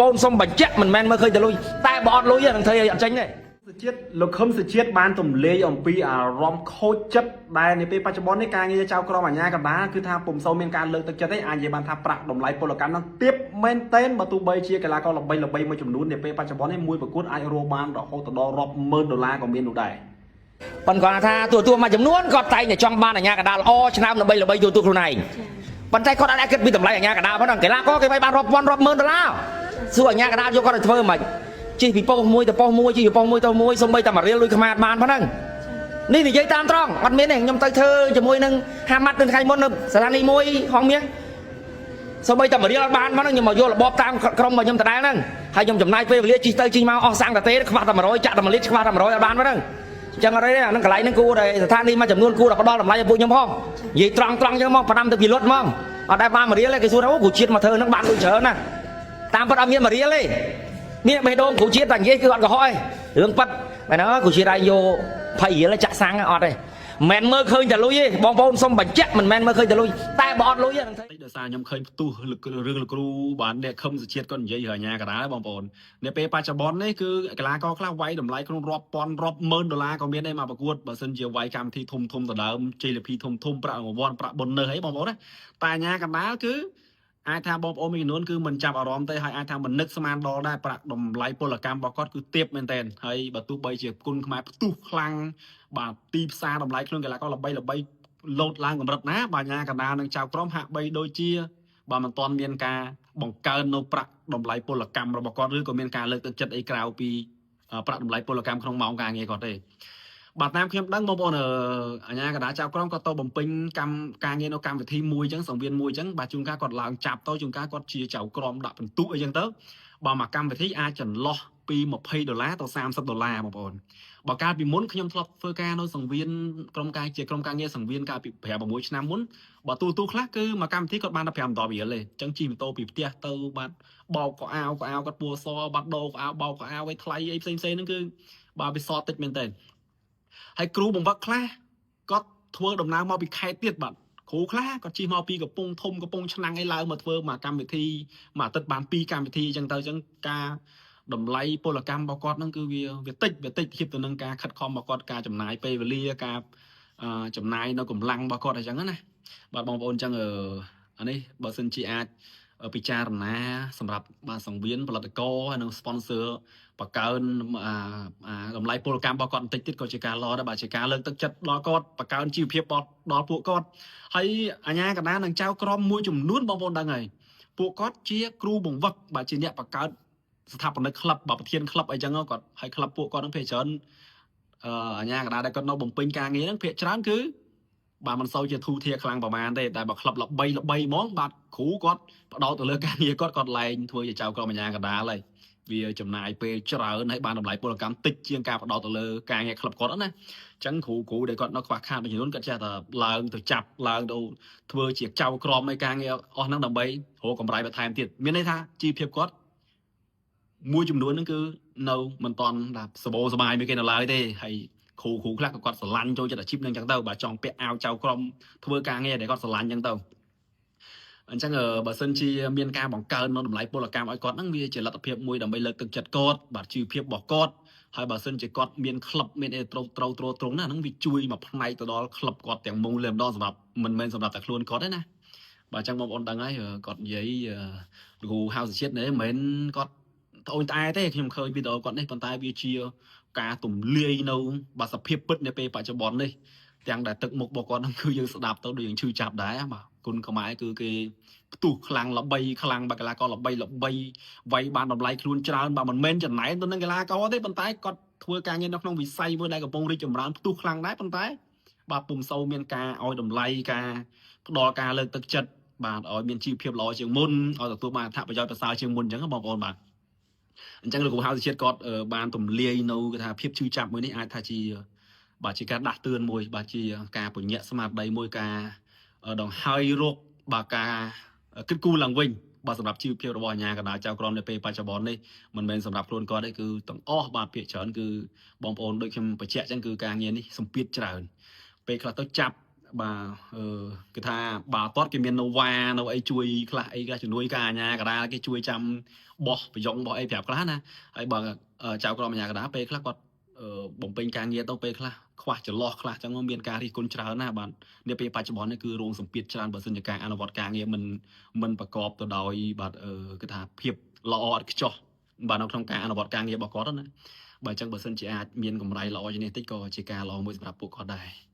ปนสมบัติเจ็บมันแม่นไม่เคยจะลุยแต่บอดลุยอย่างเธออย่างจังเนี่ยជាតិលោកខឹមសុជាតិបានទម្លាយអំពីអារម្មណ៍ខូចចិត្តដែលនៅពេលបច្ចុប្បន្ននេះការងារចៅក្រមអាជ្ញាកណ្ដាលគឺថាពុំសូវមានការលើកទឹកចិត្តទេអាចនិយាយបានថាប្រាក់តម្លៃពលកម្មនឹងទាបមែនទែនបើទោះបីជាកីឡាករល្បីៗមួយចំនួននៅពេលបច្ចុប្បន្ននេះមួយប្រកួតអាចរកបានរហូតដល់រាប់ម៉ឺនដុល្លារក៏មាននោះដែរប៉ុន្តែគាត់ថាទួមួយចំនួនគាត់តែងតែចង់បានអាជ្ញាកណ្ដាលល្អឆ្នាំល្បីទួខ្លួនឯងប៉ុន្តែគាត់អាចគិតពីតម្លៃអាជ្ញាកណ្ដាលផងកីឡាករគេវាយបានរាប់ពាន់រាប់ម៉ឺនដុល្លារសួរអាជ្ញាកណ្ដាលយកគាត់ទៅធ្វើមិនជិះពីប៉ុស្តិ៍មួយទៅប៉ុស្តិ៍មួយជិះពីប៉ុស្តិ៍មួយទៅមួយសូម្បីតែមួយរៀលលុយខ្មែរបានប៉ុណ្ណឹងនេះនិយាយតាមត្រង់អត់មានទេខ្ញុំទៅធ្វើជាមួយនឹងហាម៉ាត់នៅថ្ងៃមុននៅស្ថានីយ៍មួយហងមាសសូម្បីតែមួយរៀលអត់បានប៉ុណ្ណឹងខ្ញុំមកយករបបតាមក្រុមរបស់ខ្ញុំដដែលហ្នឹងហើយខ្ញុំចំណាយពេលវេលាជិះទៅជិះមកអស់សាំងតាទេខ្វះតែ100ចាក់តែ1លីត្រខ្វះតែ100អត់បានប៉ុណ្ណឹងអញ្ចឹងអត់ទេអានឹងកន្លែងហ្នឹងគួរតែស្ថានីយ៍មួយចំនួនគួរតែផ្ដល់តម្លៃឲ្យពួកខ្ញុំផងនិយាយត្រង់អញ្ចឹងមកផ្ដាំទៅពីលុតហ្មងអត់ដែលបានមួយរៀលទេគេសួរថាអូគ្រូជាតិមកធ្វើហ្នឹងបានលុយច្រើនណាតាមពិតអត់មានមួយរៀលទេនេះបេះដូងគ្រូជាតិតែនិយាយគឺអត់កុហកទេរឿងប៉ិតមែនណាគ្រូជាតិឲ្យយក20រៀលចាក់សាំងអត់ទេមិនមើលឃើញតែលុយទេបងប្អូនសុំបញ្ជាក់មិនមែនមើលឃើញតែលុយតែបើអត់លុយហ្នឹងដោយសារខ្ញុំឃើញផ្ទុះរឿងលោកគ្រូបានអ្នកខឹមសុជាតិគាត់និយាយរឿងអាជ្ញាកណ្ដាលបងប្អូននៅពេលបច្ចុប្បន្ននេះគឺកីឡាករខ្លះវាយតម្លៃក្នុងរាប់ពាន់រាប់ម៉ឺនដុល្លារក៏មានដែរមកប្រកួតបើសិនជាវាយកម្មវិធីធំដដើមជ័យលាភីធំប្រាក់រង្វាន់ប្រាក់បុណ្យនៅអីបងប្អូនណាតែអាជ្ញាកណ្ដាលគឺអាចថាបងប្អូនមួយចំនួនគឺមិនចាប់អារម្មណ៍ទេហើយអាចថាមិននឹកស្មានដល់ដែរប្រាក់តម្លៃពលកម្មរបស់គាត់គឺទាបមែនទែនហើយបើទោះបីជាគុណខ្មែរផ្ទុះខ្លាំងបាទទីផ្សារតម្លៃខ្លួនកីឡាករល្បីលោតឡើងកម្រិតណាបាទអាជ្ញាកណ្ដាលនឹងចៅក្រមហាក់បីដូចជាបើមិនទាន់មានការបង្កើននៅប្រាក់តម្លៃពលកម្មរបស់គាត់ឬក៏មានការលើកទឹកចិត្តអីក្រៅពីប្រាក់តម្លៃពលកម្មក្នុងម៉ោងការងារគាត់ទេបាទតាមខ្ញុំដឹងបងប្អូនអាជ្ញាកណ្ដាលចៅក្រមគាត់ទៅបំពេញកម្មការងារនៅកម្មវិធីមួយអញ្ចឹងសង្វៀនមួយអញ្ចឹងបាទជួនកាលគាត់ឡើងចាប់ទៅជួនកាលគាត់ជាចៅក្រមដាក់បន្ទុកអីអញ្ចឹងទៅបើមកកម្មវិធីអាចចន្លោះពី$20ទៅ$30បងប្អូនបើកាលពីមុនខ្ញុំធ្លាប់ធ្វើការនៅសង្វៀនក្រុមការងារសង្វៀនកាលពី5-6ឆ្នាំមុនបើទូខ្លះគឺមកកម្មវិធីគាត់បានតែ$5រៀលទេអញ្ចឹងជិះម៉ូតូពីផ្ទះទៅបាទបោកកៅអៅគាត់ពួរសបាត់ដោកៅអៅបោកកៅអៅឲ្យថ្លៃអីផ្សេងហ្នឹងគឺបាទវាសតិចមែនតើហើយគ្រូបង្វឹកខ្លះគាត់ធ្វើដំណើរមកពីខេត្តទៀតបាទគ្រូខ្លះគាត់ជិះមកពីកំពង់ធំកំពង់ឆ្នាំងអីឡើងមកធ្វើមកកម្មវិធីមួយអាទិត្យបាន2កម្មវិធីអញ្ចឹងទៅអញ្ចឹងការតម្លៃពលកម្មរបស់គាត់ហ្នឹងគឺវាតិចធៀបទៅនឹងការខិតខំរបស់គាត់ការចំណាយពេលវេលាការចំណាយនៅកម្លាំងរបស់គាត់អញ្ចឹងណាបាទបងប្អូនអញ្ចឹងអានេះបើសិនជាអាចពិចារណាសម្រាប់បាទសង្វៀនផលិតករហើយនិង sponsor បង្កើនតម្លៃពលកម្មរបស់គាត់បន្តិចទៀតក៏ជាការល្អដែរបាទជាការលើកទឹកចិត្តដល់គាត់បង្កើនជីវភាពដល់ពួកគាត់ហើយអាជ្ញាកណ្ដាលនឹងចៅក្រមមួយចំនួនបងប្អូនដឹងហើយពួកគាត់ជាគ្រូបង្វឹកបាទជាអ្នកបង្កើតស្ថាបនិកក្លឹបបាទប្រធានក្លឹបអីចឹងគាត់ហើយក្លឹបពួកគាត់នឹងភាគច្រើនអាជ្ញាកណ្ដាលដែលគាត់នៅបំពេញការងារហ្នឹងភាគច្រើនគឺបាទមិនសូវជាធូរធារខ្លាំងប្រហែលទេតែបើក្លឹបល្បីហ្មងបាទគ្រូគាត់បដោតទៅលើការងារគាត់លែងធ្វើជាចៅក្រមអាជ្ញាកណ្ដាលហើយវាចំណាយពេលច្រើនហើយបានតម្លៃពលកម្មតិចជាងការបដោតទៅលើការងារក្លឹបគាត់ណាអញ្ចឹងគ្រូដែលគាត់នៅខ្វះខាតមួយចំនួនគាត់ចេះតែឡើងទៅចាប់ឡើងទៅធ្វើជាចៅក្រមនៃការងារអស់ហ្នឹងដើម្បីរកកម្រៃបន្ថែមទៀតមានន័យថាជីវភាពគាត់មួយចំនួនហ្នឹងគឺនៅមិនតាន់ដល់សបោសបាយមួយគេនៅឡើយទេហើយគ្រូខ្លះក៏គាត់ស្រឡាញ់ចូលចិត្តអាជីពហ្នឹងអញ្ចឹងទៅបាទចង់ពាក់អាវចៅក្រមធ្វើការងារដែលគាត់ស្រឡាញ់អញ្ចឹងទៅអញ្ចឹងបើសិនជាមានការបង្កើននៅតម្លៃពលកម្មឲ្យគាត់ហ្នឹងវាជាលទ្ធភាពមួយដើម្បីលើកទឹកចិត្តគាត់បាទជីវភាពរបស់គាត់ហើយបើសិនជាគាត់មានក្លឹបមានអីត្រូវត្រង់ណាហ្នឹងវាជួយមកផ្នែកទៅដល់ក្លឹបគាត់ទាំងមូលតែម្ដងសម្រាប់មិនមែនសម្រាប់តែខ្លួនគាត់ទេណាបាទអញ្ចឹងបងប្អូនដឹងហើយគាត់និយាយគ្រូហៅសុជាតិនេះមិនមែនគាត់ត្អូញត្អែទេខ្ញុំឃើញវីដេអូគាត់នេះប៉ុន្តែវាជាការទម្លាយនៅបាទសភាពពិតនៅពេលបច្ចុប្បន្ននេះទាំងដែលទឹកមុខរបស់គាត់ហ្នឹងគឺយើងស្ដាប់ទៅដូចយើងឈឺចាប់ដែរបាទគុណខ្មែរគឺគេផ្ទុះខ្លាំងល្បីខ្លាំងបាទកីឡាករល្បីវាយបានតម្លៃខ្លួនច្រើនបាទមិនមែនចំណែនទៅនឹងកីឡាករទេប៉ុន្តែគាត់ធ្វើការងារនៅក្នុងវិស័យមួយដែលកំពុងរីកចម្រើនផ្ទុះខ្លាំងដែរប៉ុន្តែបាទពុំសូវមានការឲ្យតម្លៃការផ្ដល់ការលើកទឹកចិត្តបាទឲ្យមានជីវភាពល្អជាងមុនឲ្យទទួលបានអត្ថប្រយោជន៍ប្រសើរជាងមុនអញ្ចឹងបងប្អូនបាទអញ្ចឹងលោកគ្រូហៅជាតិគាត់បានទម្លាយនៅគេថាភាពឈឺចាប់មួយនេះអាចថាជាបាទជាការដាស់តឿនមួយបាទជាការពញ្ញាក់ស្មារតីមួយការដង្ហើយរកបាទការគិតគូរឡើងវិញបាទសម្រាប់ជីវភាពរបស់អាជ្ញាកណ្ដាលចៅក្រមនៅពេលបច្ចុប្បន្ននេះមិនមែនសម្រាប់ខ្លួនគាត់ទេគឺទាំងអស់បាទភាគច្រើនគឺបងប្អូនដូចខ្ញុំបញ្ជាក់អញ្ចឹងគឺការងារនេះសម្ពាធច្រើនពេលខ្លះទៅចាប់ bà cái tha bà tốt cái miền Nova nó ấy chui khla ấy cái nuôi cả nhà cả ra cái chui chăm bỏ phải giống bỏ ấy đẹp khá nè ấy bà chào con nhà cả đá pe khla quạt bồng pin càng nhiều tao pe khla khoaจะลอกkhla chẳng có miền cà thì con chào na bạnเนี่ยไปปัจจุบันนี่คือโรงสมปิดชานบัดสัญญาการอนุวัตการเนี่ยมันประกอบตัวโดยบัดcái tha เพียบละออดจ่อบ้านเราทำการอนุวัตการเนี่ยบอกก่อนนะ បើចឹងបើសិនជាអាចមានកำไรល្អជាងនេះតិចក៏ជាការល្អមួយសម្រាប់ពួកគាត់ដែរ